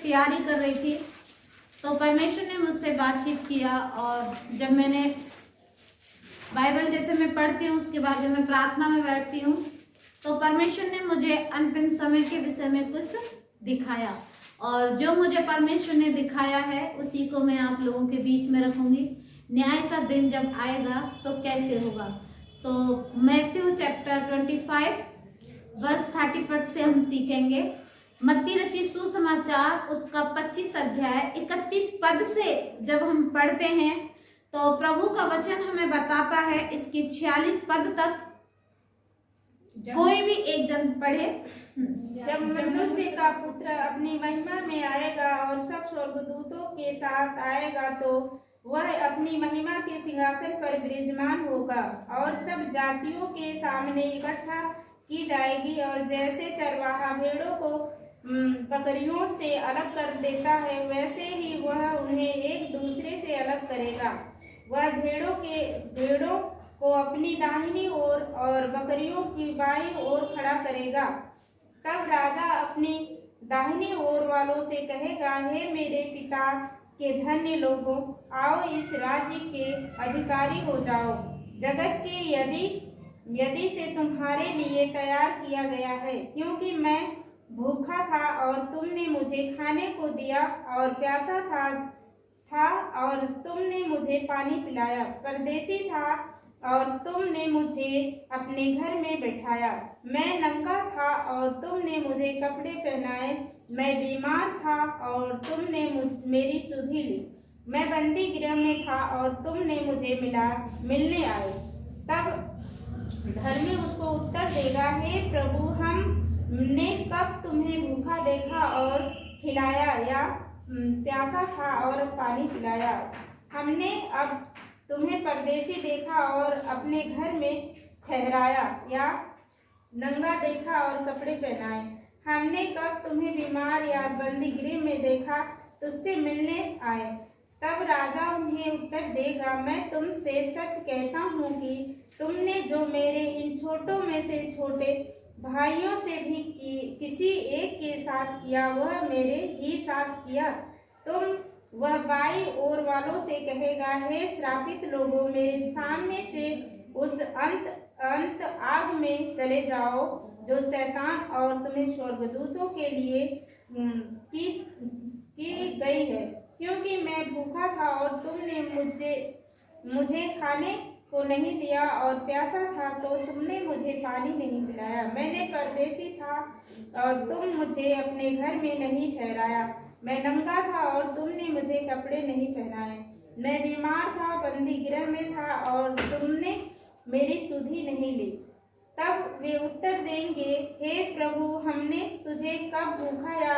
तैयारी कर रही थी तो परमेश्वर ने मुझसे बातचीत किया, और जब मैंने बाइबल जैसे मैं पढ़ती हूँ उसके बाद जब मैं प्रार्थना में बैठती हूँ तो परमेश्वर ने मुझे अंतिम समय के विषय में कुछ दिखाया, और जो मुझे परमेश्वर ने दिखाया है उसी को मैं आप लोगों के बीच में रखूंगी। न्याय का दिन जब आएगा तो कैसे होगा। तो मैथ्यू चैप्टर 25 वर्स 31 से हम सीखेंगे। मत्ती रची सुसमाचार उसका 25 अध्याय 31 पद से जब हम पढ़ते हैं तो प्रभु का वचन हमें बताता है, इसकी 46 पद तक कोई भी एक जन पढ़े। जब मनुष्य का पुत्र अपनी महिमा में आएगा और सब स्वर्गदूतों के साथ आएगा तो वह अपनी महिमा के सिंहासन पर विराजमान होगा और सब जातियों के सामने इकट्ठा की जाएगी। और जैसे चरवाहा भेड़ों को बकरियों से अलग कर देता है वैसे ही वह उन्हें एक दूसरे से अलग करेगा। वह भेड़ों को अपनी दाहिनी ओर और बकरियों की बाईं ओर खड़ा करेगा। तब राजा अपनी दाहिनी ओर वालों से कहेगा, हे मेरे पिता के धन्य लोगों, आओ इस राज्य के अधिकारी हो जाओ। जगत के यदि से तुम्हारे लिए तैयार किया गया है, क्योंकि मैं भूखा था और तुमने मुझे खाने को दिया, और प्यासा था और तुमने मुझे पानी पिलाया, परदेसी था और तुमने मुझे अपने घर में बैठाया। मैं नंगा था और तुमने मुझे कपड़े पहनाए, मैं बीमार था और तुमने मेरी सुधि ली, मैं बंदी गृह में था और तुमने मुझे मिलने आए। तब धर्मी उसको उत्तर देगा, हे प्रभु, हमने कब तुम्हें भूखा देखा और खिलाया, या प्यासा था और पानी पिलाया। हमने अब तुम्हें परदेसी देखा और अपने घर में ठहराया, या नंगा देखा और कपड़े पहनाए। हमने कब तुम्हें बीमार या बंदी गृह में देखा तुझसे मिलने आए। तब राजा उन्हें उत्तर देगा, मैं तुमसे सच कहता हूँ कि तुमने जो मेरे इन छोटों में से छोटे भाइयों से भी किसी एक के साथ किया वह मेरे ही साथ किया। तुम वह बाई ओर वालों से कहेगा, हे श्रापित लोगों, मेरे सामने से उस अंत आग में चले जाओ जो शैतान और तुम्हें स्वर्गदूतों के लिए की गई है। क्योंकि मैं भूखा था और तुमने मुझे खाने को नहीं दिया, और प्यासा था तो तुमने मुझे पानी नहीं पिलाया। मैंने परदेसी था और तुम मुझे अपने घर में नहीं ठहराया। मैं नंगा था और तुमने मुझे कपड़े नहीं पहनाए। मैं बीमार था, बंदी गृह में था और तुमने मेरी सुधि नहीं ली। तब वे उत्तर देंगे, हे प्रभु, हमने तुझे कब भूखा या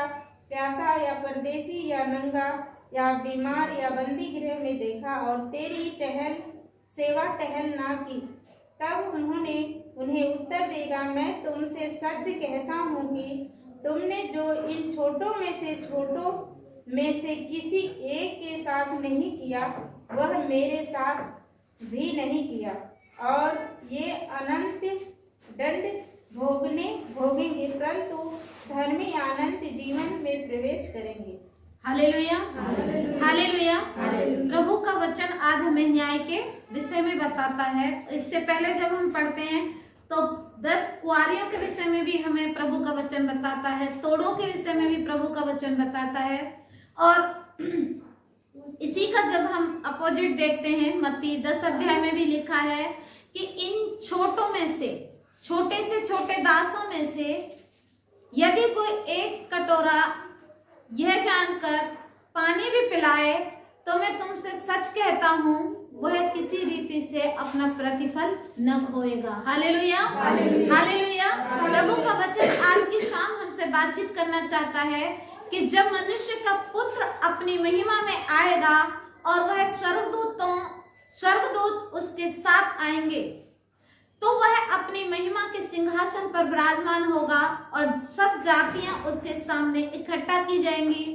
प्यासा या परदेसी या नंगा या बीमार या बंदी गृह में देखा और तेरी सेवा टहल ना की। तब उन्हें उत्तर देगा, मैं तुमसे सच कहता हूँ कि तुमने जो इन छोटों में से किसी एक के साथ नहीं किया वह मेरे साथ भी नहीं किया। और ये अनंत दंड भोगेंगे, परंतु धर्मी अनंत जीवन में प्रवेश करेंगे। Hallelujah, hallelujah. प्रभु का वचन आज हमें न्याय के विषय में बताता है। इससे पहले जब हम पढ़ते हैं तो 10 कुआरियों के विषय में भी हमें प्रभु का वचन बताता है, तोड़ों के विषय में भी प्रभु का वचन बताता है। और इसी का जब हम अपोजिट देखते हैं, मत्ती 10 अध्याय में भी लिखा है कि इन छोटों में से, छोटे से छोटे दासों में से यदि कोई एक कटोरा यह जानकर पानी भी पिलाए तो मैं तुमसे सच कहता हूँ वह किसी रीति से अपना प्रतिफल न खोएगा। Hallelujah, hallelujah. प्रभु का वचन आज की शाम हमसे बातचीत करना चाहता है कि जब मनुष्य का पुत्र अपनी महिमा में आएगा और वह स्वर्गदूत उसके साथ आएंगे तो वह अपनी महिमा के सिंहासन पर विराजमान होगा और सब जातियां उसके सामने इकट्ठा की जाएंगी।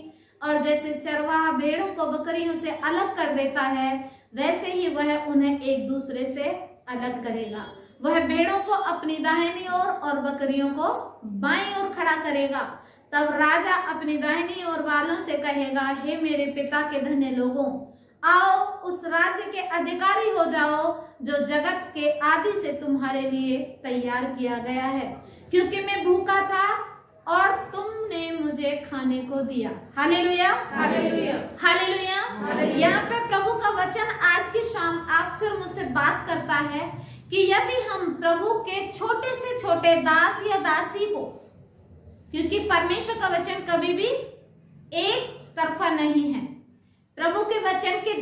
और जैसे चरवाहा भेड़ों को बकरियों से अलग कर देता है वैसे ही वह उन्हें एक दूसरे से अलग करेगा। वह भेड़ों को अपनी दाहिनी ओर और बकरियों को बाईं ओर खड़ा करेगा। तब राजा अपनी दाहिनी ओर वालों से कहेगा, हे मेरे पिता के धन्य लोगों, आओ उस राज्य के अधिकारी हो जाओ जो जगत के आदि से तुम्हारे लिए तैयार किया गया है, क्योंकि मैं भूखा था और तुमने मुझे खाने को दिया। Hallelujah, hallelujah, hallelujah. हालेलुया। यहाँ पे प्रभु का वचन आज की शाम आपसे और मुझसे बात करता है कि यदि हम प्रभु के छोटे से छोटे दास या दासी को, क्योंकि परमेश्वर का वचन कभी भी एक तरफा नहीं है। प्रभु के वचन के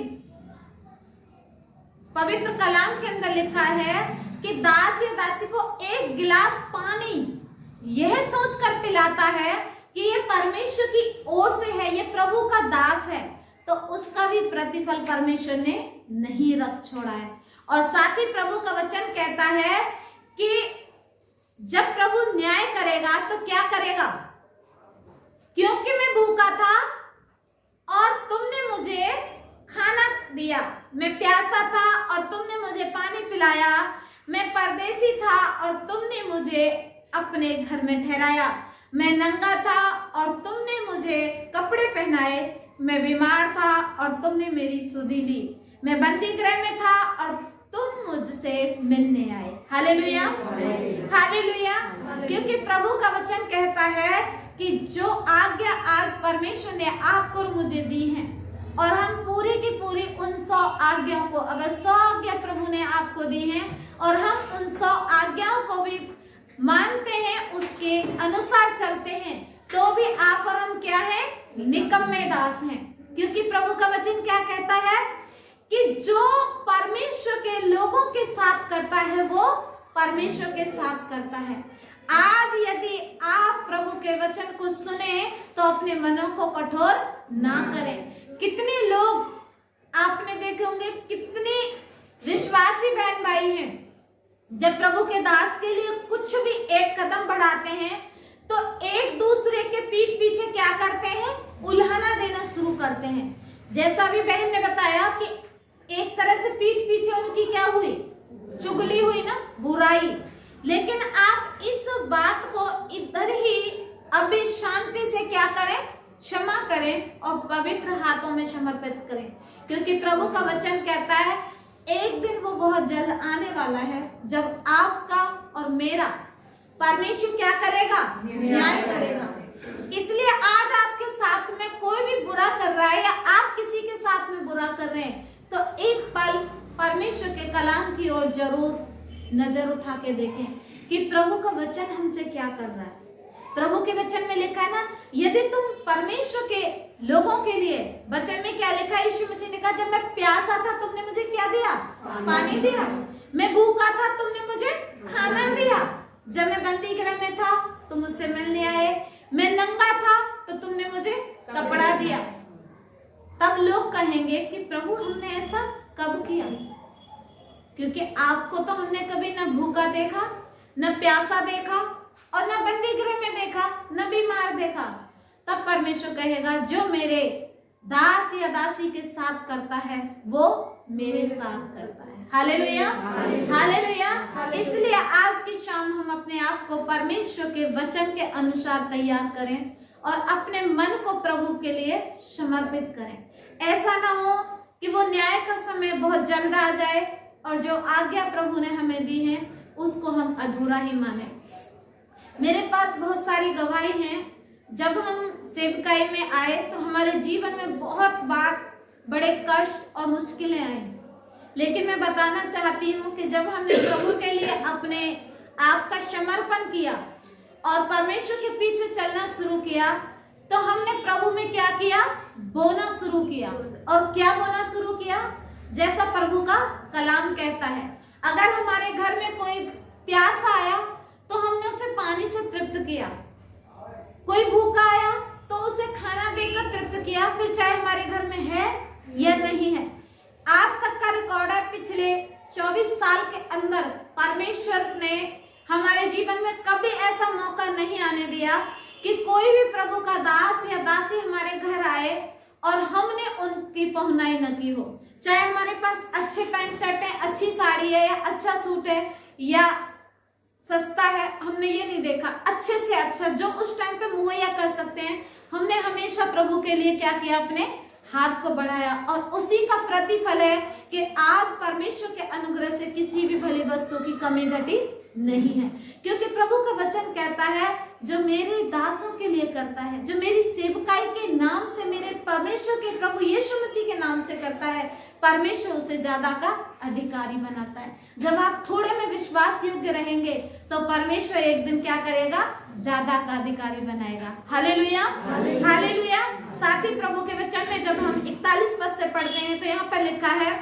पवित्र कलाम के अंदर लिखा है कि दास या दासी को एक गिलास पानी यह सोचकर पिलाता है कि ये परमेश्वर की ओर से है, ये प्रभु का दास है, तो उसका भी प्रतिफल परमेश्वर ने नहीं रख छोड़ा है। और साथ ही प्रभु का वचन कहता है कि जब प्रभु न्याय करेगा तो क्या करेगा, क्योंकि मैं भूखा था और तुमने मुझे खाना दिया, मैं प्यासा था और तुमने मुझे पानी पिलाया, मैं परदेसी था और तुमने मुझे अपने घर में ठहराया, मैं नंगा था और तुमने मुझे कपड़े पहनाए, मैं बीमार था और तुमने मेरी सुधि ली, मैं बंदी गृह में था और तुम मुझसे मिलने आए। Hallelujah, hallelujah. क्योंकि प्रभु का वचन कहता है कि जो आज्ञा आज परमेश्वर ने आपको और मुझे दी है, और हम पूरी की पूरी उन 100 आज्ञाओं को, अगर 100 आज्ञा प्रभु ने आपको दी है और हम उन 100 आज्ञाओं को भी मानते हैं, उसके अनुसार चलते हैं, तो भी आप और हम क्या है, निकम्मे दास हैं। क्योंकि प्रभु का वचन क्या कहता है कि जो परमेश्वर के लोगों के साथ करता है वो परमेश्वर के साथ करता है। आज यदि आप प्रभु के वचन को सुने तो अपने मनों को कठोर ना करें। कितने लोग आपने देखे होंगे, कितनी विश्वासी बहन भाई हैं, जब प्रभु के दास के लिए कुछ भी एक कदम बढ़ाते हैं तो एक दूसरे के पीठ पीछे क्या करते हैं, उल्हाना देना शुरू करते हैं। जैसा भी बहन ने बताया कि एक तरह से पीठ पीछे उनकी क्या हुई, चुगली हुई ना, बुराई। लेकिन आप इस बात को इधर ही अभी शांति से क्या करें, क्षमा करें और पवित्र हाथों में समर्पित करें। क्योंकि प्रभु का वचन कहता है एक दिन वो बहुत जल्द आने वाला है जब आपका और मेरा परमेश्वर क्या करेगा, न्याय करेगा। इसलिए आज आपके साथ में कोई भी बुरा कर रहा है या आप किसी के साथ में बुरा कर रहे हैं तो एक पल परमेश्वर के कलाम की ओर जरूर नजर उठा के देखें कि प्रभु का वचन हमसे क्या कर रहा है। प्रभु के वचन में लिखा है ना, यदि तुम परमेश्वर के लोगों के लिए, वचन में क्या लिखा है, यीशु मसीह ने कहा जब मैं प्यासा था तुमने मुझे क्या दिया, पानी दिया, मैं भूखा था तुमने मुझे खाना दिया, जब मैं बंदी गृह में था तुम मुझसे मिलने आए, मैं नंगा था तो तुमने मुझे कपड़ा दिया। तब लोग कहेंगे कि प्रभु हमने ऐसा कब किया, क्योंकि आपको तो हमने कभी न भूखा देखा, न प्यासा देखा और न बंदी गृह में देखा, न बीमार देखा। तब परमेश्वर कहेगा जो मेरे दास या दासी के साथ करता है वो मेरे साथ करता है। Hallelujah, hallelujah. इसलिए आज की शाम हम अपने आप को परमेश्वर के वचन के अनुसार तैयार करें और अपने मन को प्रभु के लिए समर्पित करें। ऐसा ना हो कि वो न्याय का समय बहुत जल्द आ जाए और जो आज्ञा प्रभु ने हमें दी है उसको हम अधूरा ही माने। मेरे पास बहुत सारी गवाही हैं। जब हम सेवकाई में आए तो हमारे जीवन में बहुत बार बड़े कष्ट और मुश्किलें आई, लेकिन मैं बताना चाहती हूँ कि जब हमने प्रभु के लिए अपने आप का समर्पण किया और परमेश्वर के पीछे चलना शुरू किया तो हमने प्रभु में क्या किया, बोना शुरू किया। और क्या बोना शुरू किया, जैसा प्रभु का कलाम कहता है, अगर हमारे घर में कोई प्यासा आया तो हमने उसे पानी से तृप्त किया, कोई भूखा आया तो उसे खाना देकर तृप्त किया, फिर चाहे हमारे घर में है या नहीं है। आज तक का रिकॉर्ड है, पिछले 24 साल के अंदर परमेश्वर ने हमारे जीवन में कभी ऐसा मौका नहीं आने दिया कि कोई भी प्रभु का दास या दासी हमारे घर आए और हमने उनकी पहुनाई न की हो। चाहे हमारे पास अच्छे पैंट शर्ट है, अच्छी साड़ी है या अच्छा सूट है या सस्ता है, हमने ये नहीं देखा। अच्छे से अच्छा जो उस टाइम पे मुहैया कर सकते हैं, हमने हमेशा प्रभु के लिए क्या किया, अपने हाथ को बढ़ाया। और उसी का प्रतिफल है कि आज परमेश्वर के अनुग्रह से किसी भी भली वस्तु की कमी घटी नहीं है। क्योंकि प्रभु का वचन कहता है, जो मेरे दासों के लिए करता है, जो मेरी सेवकाई के नाम से, मेरे परमेश्वर के प्रभु यीशु मसीह के नाम से करता है, परमेश्वर उसे ज्यादा का अधिकारी बनाता है। जब आप थोड़े में विश्वास योग्य रहेंगे तो परमेश्वर एक दिन क्या करेगा, ज्यादा का अधिकारी बनाएगा। Hallelujah, hallelujah. साथ ही प्रभु के वचन में जब हम 41 पद से पढ़ते हैं तो यहाँ पर लिखा है,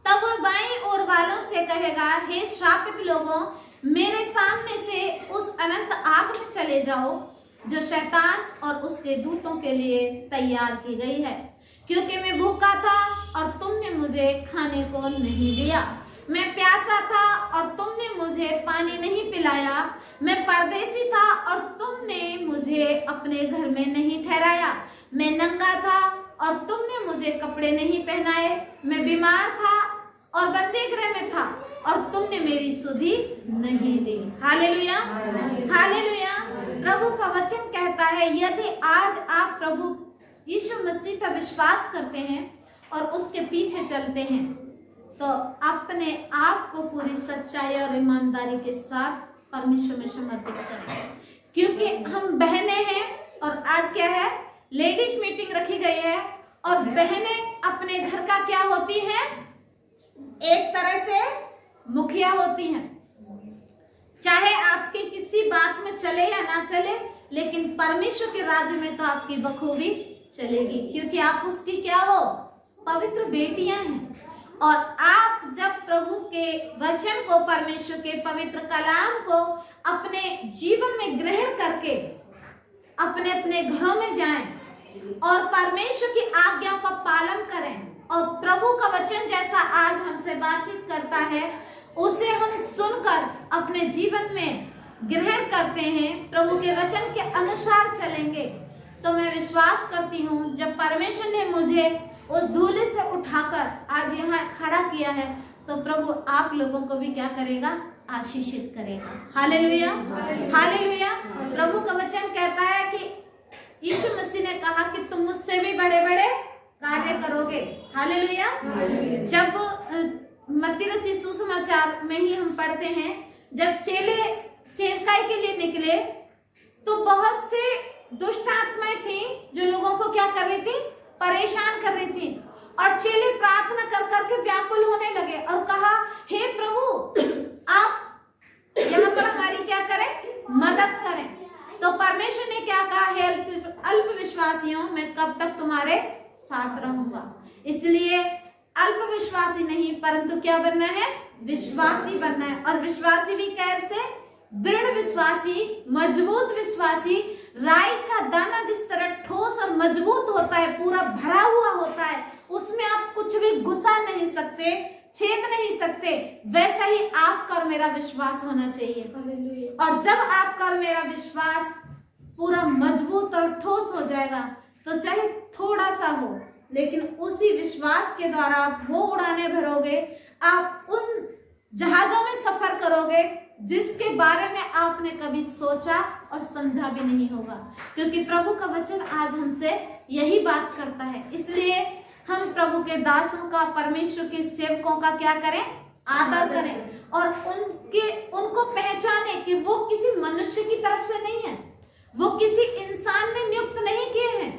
तब वह बाईं ओर वालों से कहेगा, हे श्रापित लोगों, मेरे सामने से उस अनंत आग में चले जाओ जो शैतान और उसके दूतों के लिए तैयार की गई है। क्योंकि मैं भूखा था और तुमने मुझे खाने को नहीं दिया, मैं प्यासा था और तुमने मुझे पानी नहीं पिलाया, मैं परदेसी था और तुमने मुझे अपने घर में नहीं ठहराया, मैं नंगा था और तुमने मुझे कपड़े नहीं पहनाए, मैं बीमार था और बंदीगृह में था और तुमने मेरी सुधि नहीं दी। Hallelujah, hallelujah. प्रभु का वचन कहता है, यदि आज आप प्रभु यीशु मसीह पर विश्वास करते हैं और उसके पीछे चलते हैं तो अपने आप को पूरी सच्चाई और ईमानदारी के साथ परमेश्वर में समर्पित करें। क्योंकि हम बहनें हैं और आज क्या है, लेडीज मीटिंग रखी गई है और बहनें अपने घर का क्या होती हैं, एक तरह से मुखिया होती हैं। चाहे आपके किसी बात में चले या ना चले, लेकिन परमेश्वर के राज्य में तो आपकी बखूबी चलेगी, क्योंकि आप उसकी क्या हो, पवित्र बेटियां हैं। और आप जब प्रभु के वचन को, परमेश्वर के पवित्र कलाम को अपने जीवन में ग्रहण करके अपने अपने घरों में जाएं और परमेश्वर की आज्ञाओं का पालन करें और प्रभु का वचन जैसा आज हमसे बातचीत करता है उसे हम सुनकर अपने जीवन में ग्रहण करते हैं, प्रभु के वचन के अनुसार चलेंगे, तो मैं विश्वास करती हूँ जब परमेश्वर ने मुझे उस धूले से उठाकर आज यहाँ खड़ा किया है तो प्रभु आप लोगों को भी क्या करेगा, आशीषित करेगा। Hallelujah, hallelujah. प्रभु का वचन कहता है कि यीशु मसीह ने कहा कि तुम मुझसे भी बड़े बड़े कार्य करोगे। हालेलुया। जब मत्ती रचित सुसमाचार में ही हम पढ़ते हैं, जब चेले सेवकाई के लिए निकले तो बहुत से दुष्ट आत्माएं थी जो लोगों को क्या कर रही थी, परेशान कर रही थी। और चेले प्रार्थना कर करके व्याकुल होने लगे और कहा, हे प्रभु आप यहाँ पर हमारी क्या करें, मदद करें। तो परमेश्वर ने क्या कहा, हे अल्प विश्वासियों, मैं कब तक तुम्हारे साथ रहूंगा। इसलिए अल्प विश्वासी नहीं परंतु क्या बनना है, विश्वासी बनना है। और विश्वासी भी कैसे, दृढ़ विश्वासी, मजबूत विश्वासी। राई का दाना जिस तरह ठोस और मजबूत होता है, पूरा भरा हुआ होता है, उसमें आप कुछ भी घुसा नहीं सकते, छेद नहीं सकते, वैसा ही आपका और मेरा विश्वास होना चाहिए। और जब आपका और मेरा विश्वास पूरा मजबूत और ठोस हो जाएगा तो चाहे थोड़ा सा हो, लेकिन उसी विश्वास के द्वारा आप वो उड़ाने भरोगे, आप उन जहाजों में सफर करोगे जिसके बारे में आपने कभी सोचा और समझा भी नहीं होगा। क्योंकि प्रभु का वचन आज हमसे यही बात करता है। इसलिए हम प्रभु के दासों का, परमेश्वर के सेवकों का क्या करें, आदर करें और उनको पहचाने कि वो किसी मनुष्य की तरफ से नहीं है, वो किसी इंसान ने नियुक्त नहीं किए हैं,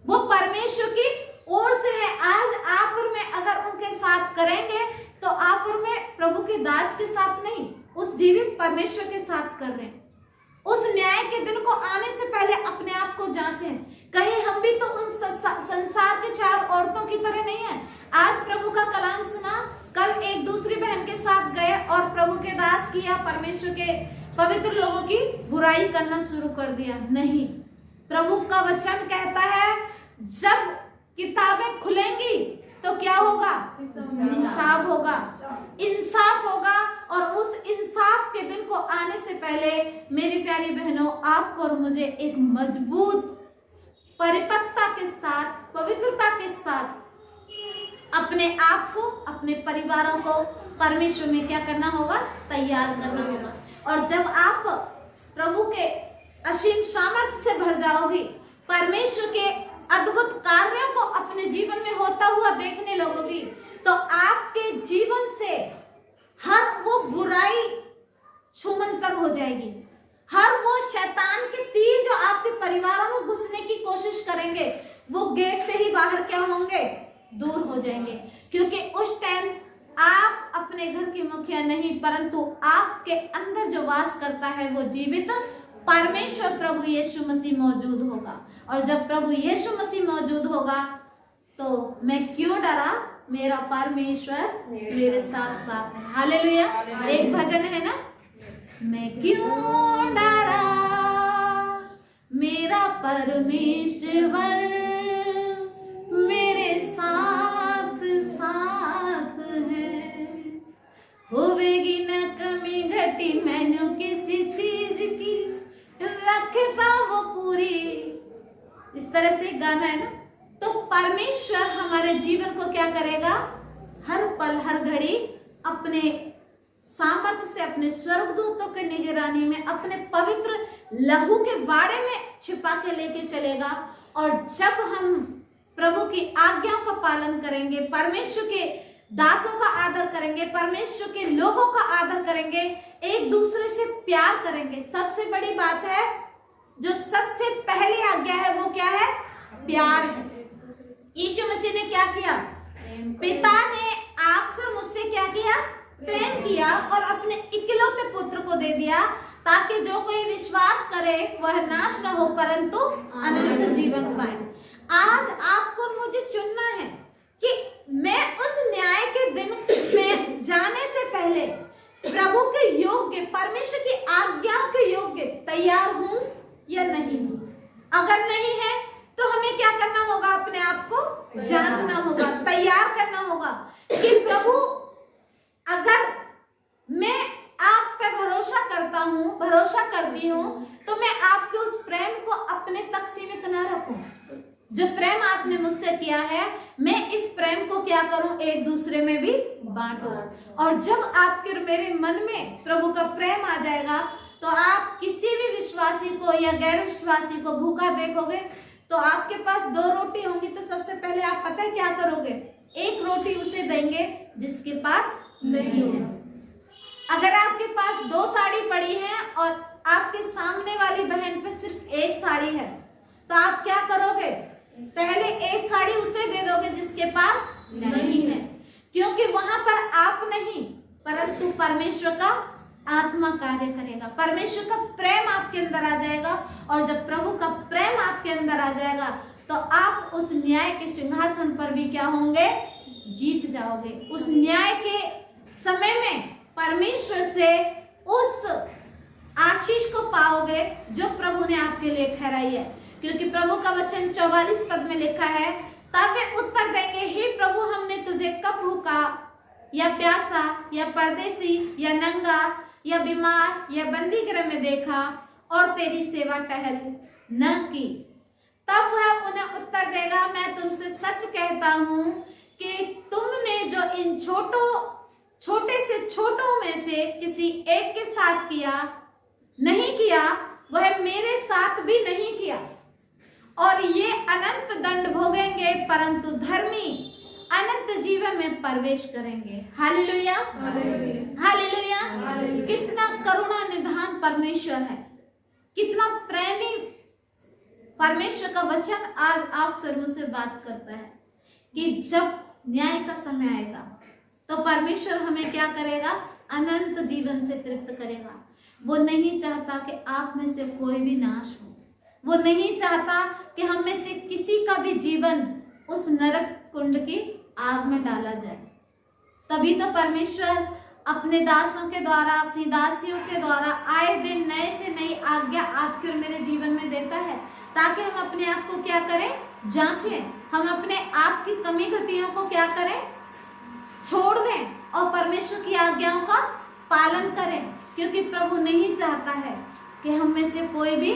वो परमेश्वर की ओर से है। आज आप और मैं अगर उनके साथ करेंगे तो आप और मैं प्रभु के दास के साथ नहीं, उस जीवित परमेश्वर के साथ कर रहे हैं। उस न्याय के दिन को आने से पहले अपने आप को जांचें, कहीं हम भी तो उन संसार के 4 औरतों की तरह नहीं है। आज प्रभु का कलाम सुना, कल एक दूसरी बहन के साथ गए और प्रभु के दास किया, परमेश्वर के पवित्र लोगों की बुराई करना शुरू कर दिया। नहीं, प्रभु का वचन कहता है जब किताबें खुलेंगी तो क्या होगा, इंसाफ होगा, इंसाफ होगा। और उस इंसाफ के दिन को आने से पहले मेरी प्यारी बहनों, आपको और मुझे एक मजबूत परिपक्वता के साथ, पवित्रता के साथ अपने आप को, अपने परिवारों को परमेश्वर में क्या करना होगा, तैयार करना होगा। और जब आप प्रभु के असीम सामर्थ्य से भर जाओगी, परमेश्वर के अद्भुत कार्यों को अपने जीवन में होता हुआ देखने लगोगी, तो आपके जीवन से हर वो बुराई छूमंतर हो जाएगी। हर वो शैतान के तीर जो आपके परिवारों में घुसने की कोशिश करेंगे, वो गेट से ही बाहर क्या होंगे, दूर हो जाएंगे। क्योंकि उस टाइम आप अपने घर के मुखिया नहीं, परंतु आपके अंदर जो वास करता है वो जीवित परमेश्वर प्रभु यीशु मसीह मौजूद होगा। और जब प्रभु यीशु मसीह मौजूद होगा तो मैं क्यों डरा, मेरा परमेश्वर मेरे साथ साथ है। हालेलुया। एक भजन है ना, मैं क्यों डरा, मेरा परमेश्वर मेरे साथ साथ है, होवेगी न कमी घटी मैंने किसी चीज की, रखता वो पूरी। इस तरह से गाना है ना। तो परमेश्वर हमारे जीवन को क्या करेगा, हर पल हर घड़ी अपने सामर्थ्य से, अपने स्वर्गदूतों के निगरानी में, अपने पवित्र लहू के बाड़े में छिपा के लेके चलेगा। और जब हम प्रभु की आज्ञाओं का पालन करेंगे, परमेश्वर के दासों का आदर करेंगे, परमेश्वर के लोगों का आदर करेंगे, एक दूसरे से प्यार करेंगे। सबसे बड़ी बात है, जो सबसे पहली आज्ञा है वो क्या है, प्यार है। यीशु मसीह ने क्या किया, पिता ने आपसे मुझसे क्या किया, प्रेम किया और अपने इकलौते पुत्र को दे दिया, ताकि जो कोई विश्वास करे वह नाश न हो परंतु अनंत जीवन पाए। आज आपको मुझे चुनना है कि मैं उस न्याय के दिन में जाने से पहले प्रभु के योग्य, परमेश्वर की आज्ञाओं के योग्य तैयार हूं या नहीं हूं। अगर नहीं है तो हमें क्या करना होगा, अपने आप को जांचना होगा, तैयार करना होगा कि प्रभु अगर मैं आप पे भरोसा करता हूं, भरोसा करती हूं, तो मैं आपके उस प्रेम को अपने तक सीमित ना रखूं। जो प्रेम आपने मुझसे किया है, मैं इस प्रेम को क्या करूं, एक दूसरे में भी बांटूं। और जब आपके मेरे मन में प्रभु का प्रेम आ जाएगा, तो आप किसी भी विश्वासी को या गैर विश्वासी को भूखा देखोगे, तो आपके पास 2 रोटी होंगी, तो सबसे पहले आप पता है क्या करोगे, एक रोटी उसे देंगे जिसके पास नहीं है। अगर आपके पास 2 साड़ी पड़ी है और आपके सामने वाली बहन पे सिर्फ 1 साड़ी है, तो आप क्या करोगे, पहले 1 साड़ी उसे दे दोगे जिसके पास नहीं है। क्योंकि वहां पर आप नहीं, परंतु परमेश्वर का आत्मा कार्य करेगा, परमेश्वर का प्रेम आपके अंदर आ जाएगा। और जब प्रभु का प्रेम आपके अंदर आ जाएगा, तो आप उस न्याय के सिंहासन पर भी क्या होंगे, जीत जाओगे। उस न्याय के समय में परमेश्वर से उस आशीष को पाओगे जो प्रभु ने आपके लिए ठहराई है। क्योंकि प्रभु का वचन 44 पद में लिखा है, तब वे उत्तर देंगे, हे प्रभु, हमने तुझे कब भूखा या प्यासा या परदेसी या नंगा या बीमार या बंदी गृह में देखा और तेरी सेवा टहल न की। तब वह उन्हें उत्तर देगा, मैं तुमसे सच कहता हूं कि तुमने जो इन छोटे से छोटों में से किसी एक के साथ नहीं किया, वह मेरे साथ भी नहीं किया। और ये अनंत दंड भोगेंगे, परंतु धर्मी अनंत जीवन में प्रवेश करेंगे। Hallelujah, hallelujah. कितना करुणा निधान परमेश्वर है, कितना प्रेमी परमेश्वर का वचन आज आप सर्वों से बात करता है कि जब न्याय का समय आएगा तो परमेश्वर हमें क्या करेगा, अनंत जीवन से तृप्त करेगा। वो नहीं चाहता कि आप में से कोई भी नाश हो, वो नहीं चाहता कि हम में से किसी का भी जीवन उस नरक कुंड की आग में डाला जाए। तभी तो परमेश्वर अपने दासों के द्वारा, अपनी दासियों के द्वारा आए दिन नए से नई आज्ञा आपके और मेरे जीवन में देता है, ताकि हम अपने आप को क्या करें, जांचें, हम अपने आप की कमी घटियों को क्या करें, छोड़ दें और परमेश्वर की आज्ञाओं का पालन करें। क्योंकि प्रभु नहीं चाहता है कि हम में से कोई भी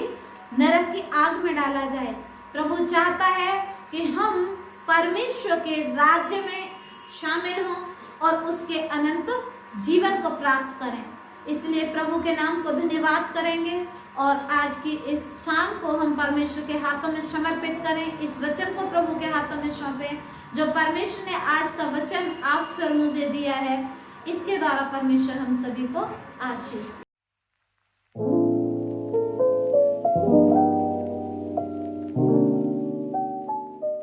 नरक की आग में डाला जाए। प्रभु चाहता है कि हम परमेश्वर के राज्य में शामिल हों और उसके अनंत जीवन को प्राप्त करें। इसलिए प्रभु के नाम को धन्यवाद करेंगे और आज की इस शाम को हम परमेश्वर के हाथों में समर्पित करें। इस वचन को प्रभु के हाथों में सौंपें जो परमेश्वर ने आज का वचन आप से और मुझे दिया है। इसके द्वारा परमेश्वर हम सभी को आशीष दे।